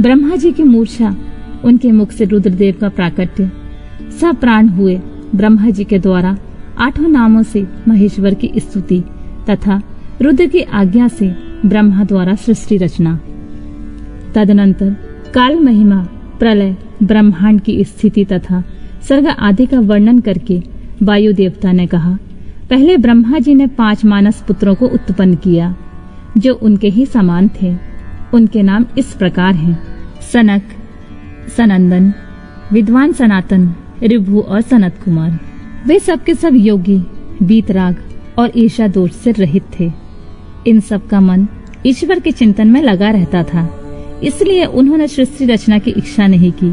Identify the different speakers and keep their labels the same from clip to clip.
Speaker 1: ब्रह्मा जी की मूर्छा, उनके मुख से रुद्रदेव का प्राकट्य, सब प्राण हुए ब्रह्मा जी के द्वारा 8 नामों से महेश्वर की स्तुति तथा रुद्र की आज्ञा से ब्रह्मा द्वारा सृष्टि रचना। तदनंतर काल महिमा, प्रलय, ब्रह्मांड की स्थिति तथा सर्ग आदि का वर्णन करके वायु देवता ने कहा, पहले ब्रह्मा जी ने 5 मानस पुत्रों को उत्पन्न किया जो उनके ही समान थे। उनके नाम इस प्रकार हैं: सनक, सनंदन, विद्वान सनातन, ऋभु और सनत कुमार। वे सब के सब योगी, वीतराग और ईर्ष्या दोष से रहित थे। इन सब का मन ईश्वर के चिंतन में लगा रहता था, इसलिए उन्होंने सृष्टि रचना की इच्छा नहीं की।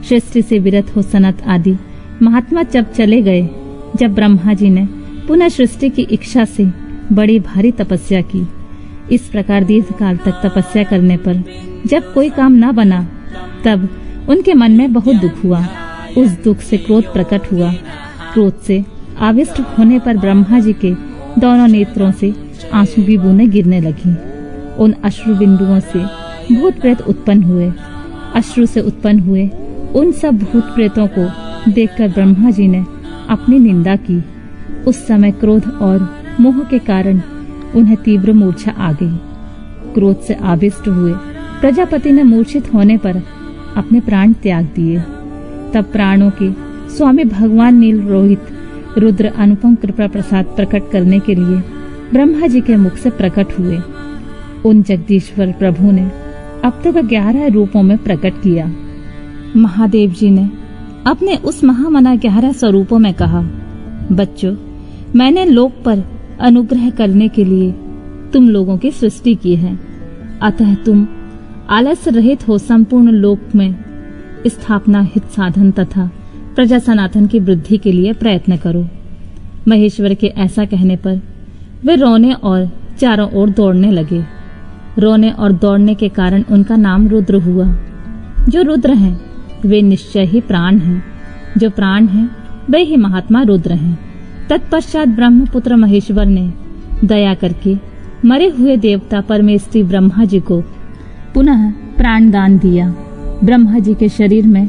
Speaker 1: सृष्टि से विरत हो सनत आदि महात्मा जब चले गए, जब ब्रह्मा जी ने पुनः सृष्टि की इच्छा से बड़ी भारी तपस्या की। इस प्रकार दीर्घ काल तक तपस्या करने पर जब कोई काम न बना, तब उनके मन में बहुत दुख हुआ। उस दुख से क्रोध प्रकट हुआ। क्रोध से आविष्ट होने पर ब्रह्मा जी के दोनों नेत्रों से आंसू की बूंदें गिरने लगी। उन अश्रु बिंदुओं से भूत प्रेत उत्पन्न हुए। अश्रु से उत्पन्न हुए उन सब भूत प्रेतों को देखकर ब्रह्मा जी ने अपनी निंदा की। उस समय क्रोध और मोह के कारण उन्हें तीव्र मूर्छा आ गई। क्रोध से आविष्ट हुए प्रजापति ने मूर्छित होने पर अपने प्राण त्याग दिए। तब प्राणों के स्वामी भगवान नील रोहित रुद्र अनुपम कृपा प्रसाद प्रकट करने के लिए ब्रह्मा जी के मुख से प्रकट हुए। उन जगदीश्वर प्रभु ने अब तक 11 रूपों में प्रकट किया। महादेव जी ने अपने उस महामना 11 स्वरूपों में कहा, बच्चों, मैंने लोक पर अनुग्रह करने के लिए तुम लोगों की सृष्टि की है, अतः तुम आलस्य रहित हो संपूर्ण लोक में स्थापना हित साधन तथा प्रजा सनातन की वृद्धि के लिए प्रयत्न करो। महेश्वर के ऐसा कहने पर वे रोने और चारों ओर दौड़ने लगे। रोने और दौड़ने के कारण उनका नाम रुद्र हुआ। जो रुद्र हैं वे निश्चय ही प्राण हैं, जो प्राण हैं वे ही महात्मा रुद्र हैं। तत्पश्चात ब्रह्मपुत्र महेश्वर ने दया करके मरे हुए देवता परमेष्ठी ब्रह्मा जी को पुनः प्राण दान दिया। ब्रह्मा जी के शरीर में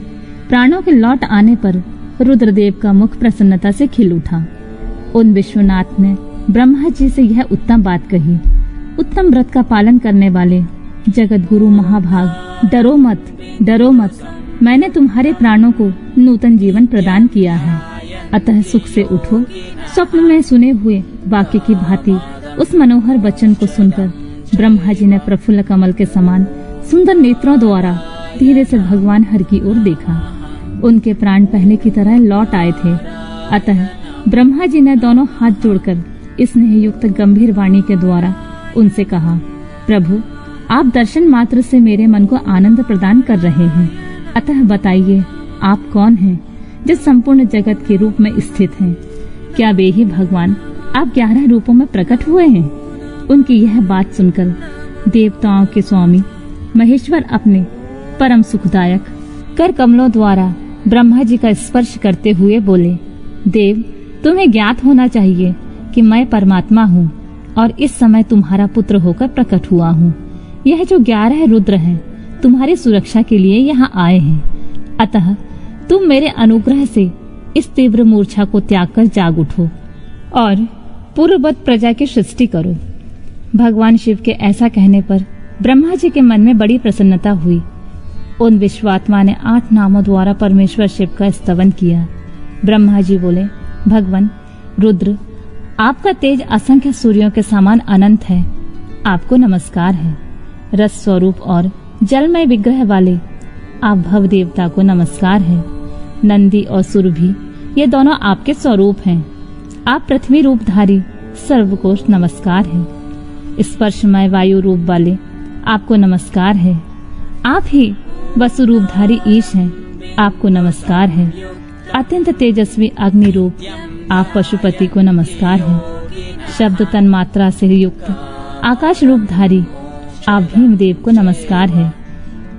Speaker 1: प्राणों के लौट आने पर रुद्रदेव का मुख प्रसन्नता से खिल उठा। उन विश्वनाथ ने ब्रह्मा जी से यह उत्तम बात कही, उत्तम व्रत का पालन करने वाले जगत गुरु महाभाग, डरो मत, डरो मत। मैंने तुम्हारे प्राणों को नूतन जीवन प्रदान किया है, अतः सुख से उठो। स्वप्न में सुने हुए वाक्य की भांति उस मनोहर वचन को सुनकर ब्रह्मा जी ने प्रफुल्ल कमल के समान सुंदर नेत्रों द्वारा धीरे से भगवान हर की ओर देखा। उनके प्राण पहले की तरह लौट आए थे। अतः ब्रह्मा जी ने दोनों हाथ जोड़कर स्नेह युक्त गंभीर वाणी के द्वारा उनसे कहा, प्रभु, आप दर्शन मात्र से मेरे मन को आनंद प्रदान कर रहे हैं, अतः बताइए आप कौन हैं जो संपूर्ण जगत के रूप में स्थित हैं? क्या वे ही भगवान आप 11 रूपों में प्रकट हुए हैं? उनकी यह बात सुनकर देवताओं के स्वामी महेश्वर अपने परम सुखदायक कर कमलों द्वारा ब्रह्मा जी का स्पर्श करते हुए बोले, देव, तुम्हें ज्ञात होना चाहिए कि मैं परमात्मा हूँ और इस समय तुम्हारा पुत्र होकर प्रकट हुआ हूँ। यह जो 11 रुद्र हैं तुम्हारी सुरक्षा के लिए यहाँ आए हैं, अतः तुम मेरे अनुग्रह से इस तीव्र मूर्छा को त्याग कर जाग उठो और पूर्ववत प्रजा की सृष्टि करो। भगवान शिव के ऐसा कहने पर ब्रह्मा जी के मन में बड़ी प्रसन्नता हुई। उन विश्वात्मा ने 8 नामों द्वारा परमेश्वर शिव का स्तवन किया। ब्रह्मा जी बोले, भगवान रुद्र, आपका तेज असंख्य सूर्यों के समान अनंत है। आपको नमस्कार है। रस स्वरूप और जलमय विग्रह वाले आप भव देवता को नमस्कार है। नंदी और सुरभि ये दोनों आपके स्वरूप हैं। आप पृथ्वी रूपधारी सर्व को नमस्कार है। स्पर्शमय वायु रूप वाले आपको नमस्कार है। आप ही वसु रूपधारी ईश हैं, आपको नमस्कार है। अत्यंत तेजस्वी अग्नि रूप आप पशुपति को नमस्कार है। शब्द तन मात्रा से युक्त आकाश रूपधारी आप भीमदेव को नमस्कार है।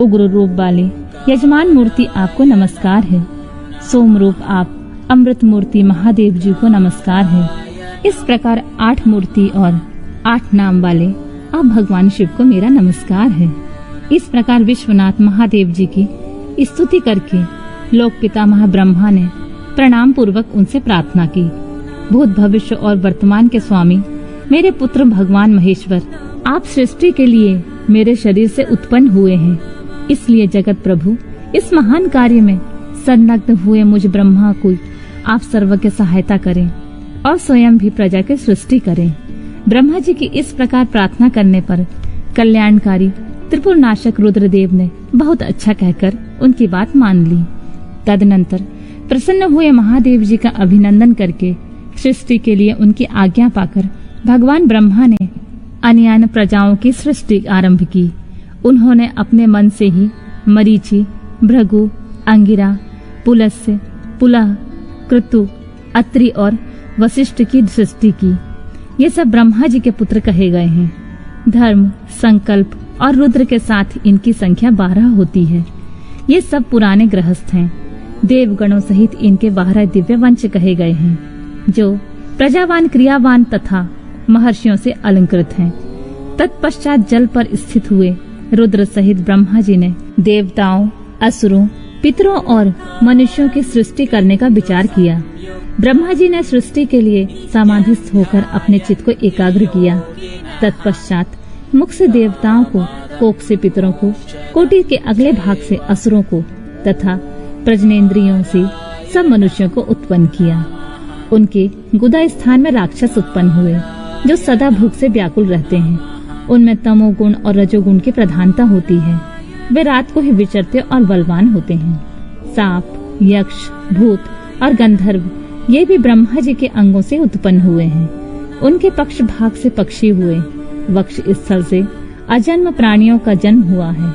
Speaker 1: उग्र रूप वाले यजमान मूर्ति आपको नमस्कार है। सोम रूप आप अमृत मूर्ति महादेव जी को नमस्कार है। इस प्रकार 8 मूर्ति और 8 नाम वाले आप भगवान शिव को मेरा नमस्कार है। इस प्रकार विश्वनाथ महादेव जी की स्तुति करके लोक पितामह ब्रह्मा ने प्रणाम पूर्वक उनसे प्रार्थना की। भूत भविष्य और वर्तमान के स्वामी मेरे पुत्र भगवान महेश्वर, आप सृष्टि के लिए मेरे शरीर से उत्पन्न हुए हैं, इसलिए जगत प्रभु इस महान कार्य में संलग्न हुए मुझ ब्रह्मा को आप सर्वज्ञ सहायता करें और स्वयं भी प्रजा की सृष्टि करें। ब्रह्मा जी की इस प्रकार प्रार्थना करने पर कल्याणकारी त्रिपुर नाशक रुद्रदेव ने बहुत अच्छा कहकर उनकी बात मान ली। तदनंतर प्रसन्न हुए महादेव जी का अभिनंदन करके सृष्टि के लिए उनकी आज्ञा पाकर भगवान ब्रह्मा ने अन्यान्य प्रजाओं की सृष्टि आरंभ की। उन्होंने अपने मन से ही मरीचि, भृगु, अंगिरा, पुलस्त्य, पुलह, क्रतु, अत्रि और वशिष्ठ की सृष्टि की। ये सब ब्रह्मा जी के पुत्र कहे गए हैं। धर्म, संकल्प और रुद्र के साथ इनकी संख्या 12 होती है। ये सब पुराने गृहस्थ हैं। देवगणों सहित इनके 12 दिव्य वंश कहे गए हैं, जो प्रजावान, क्रियावान तथा महर्षियों से अलंकृत हैं। तत्पश्चात जल पर स्थित हुए रुद्र सहित ब्रह्मा जी ने देवताओं, असुरों, पितरों और मनुष्यों की सृष्टि करने का विचार किया। ब्रह्मा जी ने सृष्टि के लिए समाधिस्थ होकर अपने चित्त को एकाग्र किया। तत्पश्चात मुख से देवताओं को, कोख से पितरों को, कोटि के अगले भाग से असुरों को तथा प्रजनेन्द्रियों से सब मनुष्यों को उत्पन्न किया। उनके गुदा स्थान में राक्षस उत्पन्न हुए, जो सदा भूख से व्याकुल रहते हैं। उनमें तमोगुण और रजोगुण की प्रधानता होती है। वे रात को ही विचरते और बलवान होते हैं। सांप, यक्ष, भूत और गंधर्व ये भी ब्रह्मा जी के अंगों से उत्पन्न हुए हैं। उनके पक्ष भाग से पक्षी हुए। वक्ष स्थल से अजन्म प्राणियों का जन्म हुआ है।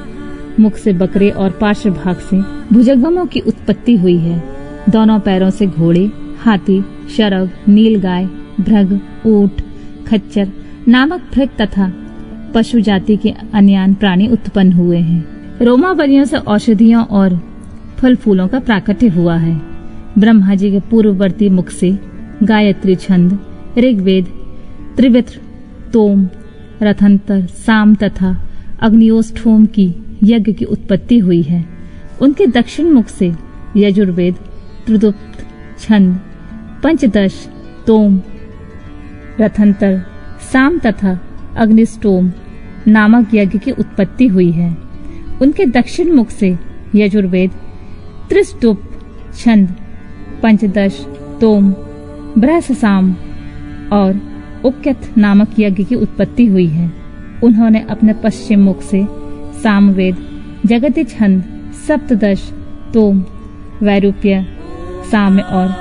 Speaker 1: मुख से बकरे और पार्श्व भाग से भुजंगमों की उत्पत्ति हुई है। दोनों पैरों से घोड़े, हाथी, शरभ, नीलगाय, भृग, ऊंट, खच्चर नामक भृग तथा पशु जाति के अन्यान प्राणी उत्पन्न हुए हैं। रोमावलियों से औषधियों और फल फूलों का प्राकट्य हुआ है। ब्रह्मा जी के पूर्ववर्ती मुख से गायत्री छंद, ऋग्वेद, त्रिवित्र, तोम, रथंतर, साम तथा अग्नियोष्ठोम की यज्ञ की उत्पत्ति हुई है। उनके दक्षिण मुख से यजुर्वेद, त्रिदुप्त, छंद, पंचदश, तोम, रथंतर, साम तथा अग्निष्टोम नामक यज्ञ की उत्पत्ति हुई है। उनके दक्षिण मुख से यजुर्वेद, त्रिस्तुप, छंद, पंचदश, तोम, बृहस्साम और उक्यथ नामक यज्ञ की उत्पत्ति हुई है। उन्होंने अपने पश्चिम मुख से सामवेद, जगति छंद, सप्तदश, तोम, वैरूप्य, साम्य और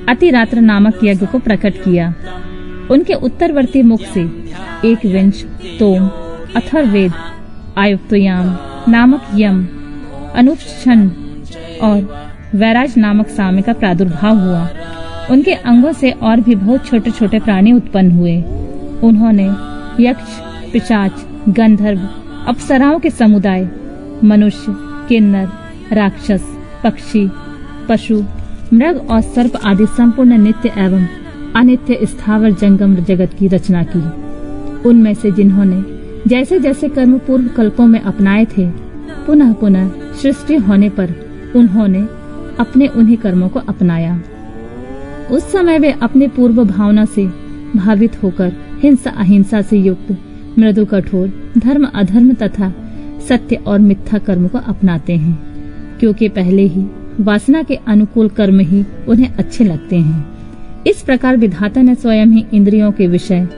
Speaker 1: अतिरात्र नामक यज्ञ को प्रकट किया। उनके उत्तरवर्ती मुख से एकविंश, तोम, अथर्ववेद, आयुक्तयाम नामक यम, अनुष्छंद और वैराज नामक साम्य का प्रादुर्भाव हुआ। उनके अंगों से और भी बहुत छोटे छोटे प्राणी उत्पन्न हुए। उन्होंने यक्ष, पिशाच, गंधर्व, अप्सराओं के समुदाय, मनुष्य, किन्नर, राक्षस, पक्षी, पशु, मृग और सर्प आदि संपूर्ण नित्य एवं अनित्य स्थावर जंगम जगत की रचना की। उनमें से जिन्होंने जैसे जैसे कर्म पूर्व कल्पों में अपनाए थे, पुनः पुनः सृष्टि होने पर उन्होंने अपने उन्हीं कर्मों को अपनाया। उस समय वे अपने पूर्व भावना से भावित होकर हिंसा अहिंसा से युक्त मृदु कठोर, धर्म अधर्म तथा सत्य और मिथ्या कर्म को अपनाते हैं, क्योंकि पहले ही वासना के अनुकूल कर्म ही उन्हें अच्छे लगते हैं। इस प्रकार विधाता ने स्वयं ही इंद्रियों के विषय,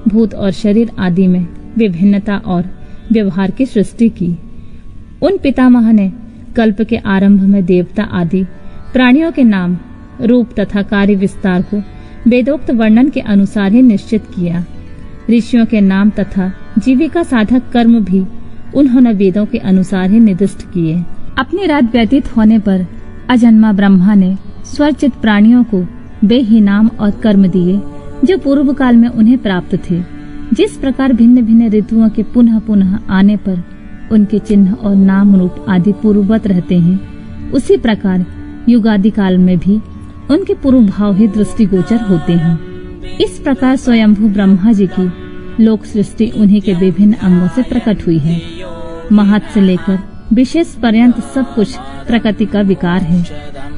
Speaker 1: भूत और शरीर आदि में विभिन्नता और व्यवहार की सृष्टि की। उन पितामह ने कल्प के आरंभ में देवता आदि प्राणियों के नाम, रूप तथा कार्य विस्तार को वेदोक्त वर्णन के अनुसार ही निश्चित किया। ऋषियों के नाम तथा जीविका साधक कर्म भी उन्होंने वेदों के अनुसार ही निर्दिष्ट किए। अपनी रात व्यतीत होने पर अजन्मा ब्रह्मा ने स्वरचित प्राणियों को वे ही नाम और कर्म दिए जो पूर्व काल में उन्हें प्राप्त थे। जिस प्रकार भिन्न भिन्न ऋतुओं के पुनः पुनः आने पर उनके चिन्ह और नाम रूप आदि पूर्ववत रहते हैं, उसी प्रकार युगादि काल में भी उनके पूर्व भाव ही दृष्टिगोचर होते हैं। इस प्रकार स्वयंभू ब्रह्मा जी की लोक सृष्टि उन्हीं के विभिन्न अंगों से प्रकट हुई है। महत् से लेकर विशेष पर्यंत सब कुछ प्रकृति का विकार है।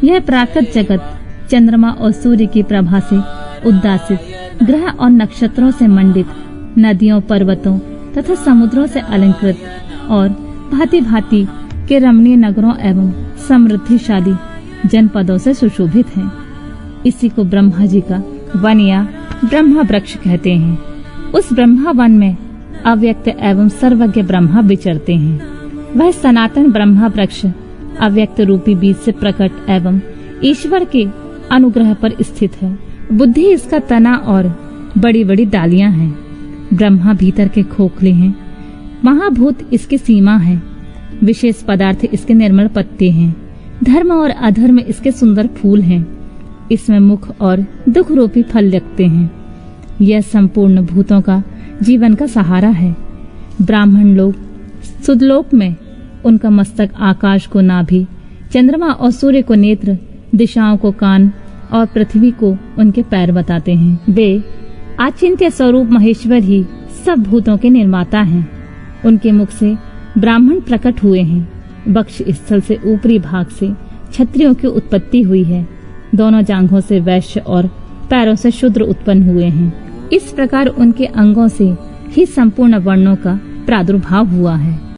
Speaker 1: यह प्राकृत जगत चंद्रमा और सूर्य की प्रभा से उद्दासित, ग्रह और नक्षत्रों से मंडित, नदियों, पर्वतों तथा समुद्रों से अलंकृत और भांति भांति के रमणीय नगरों एवं समृद्धिशाली जनपदों से सुशोभित है। इसी को ब्रह्मा जी का वन या ब्रह्मा वृक्ष कहते हैं। उस ब्रह्मा वन में अव्यक्त एवं सर्वज्ञ ब्रह्मा विचरते हैं। वह सनातन ब्रह्मा वृक्ष अव्यक्त रूपी बीज से प्रकट एवं ईश्वर के अनुग्रह पर स्थित है। बुद्धि इसका तना और बड़ी बड़ी डालियां हैं। ब्रह्मा भीतर के खोखले हैं। महाभूत इसकी सीमा है। विशेष पदार्थ इसके निर्मल पत्ते हैं। धर्म और अधर्म इसके सुंदर फूल हैं। इसमें मुख और दुख रूपी फल लगते हैं। यह संपूर्ण भूतों का जीवन का सहारा है। ब्राह्मण लोग सुदलोक में उनका मस्तक, आकाश को नाभि, चंद्रमा और सूर्य को नेत्र, दिशाओं को कान और पृथ्वी को उनके पैर बताते हैं। वे आचिंत्य स्वरूप महेश्वर ही सब भूतों के निर्माता हैं। उनके मुख से ब्राह्मण प्रकट हुए हैं। वक्ष स्थल से ऊपरी भाग से क्षत्रियों की उत्पत्ति हुई है। दोनों जांघों से वैश्य और पैरों से शूद्र उत्पन्न हुए हैं। इस प्रकार उनके अंगों से ही संपूर्ण वर्णों का प्रादुर्भाव हुआ है।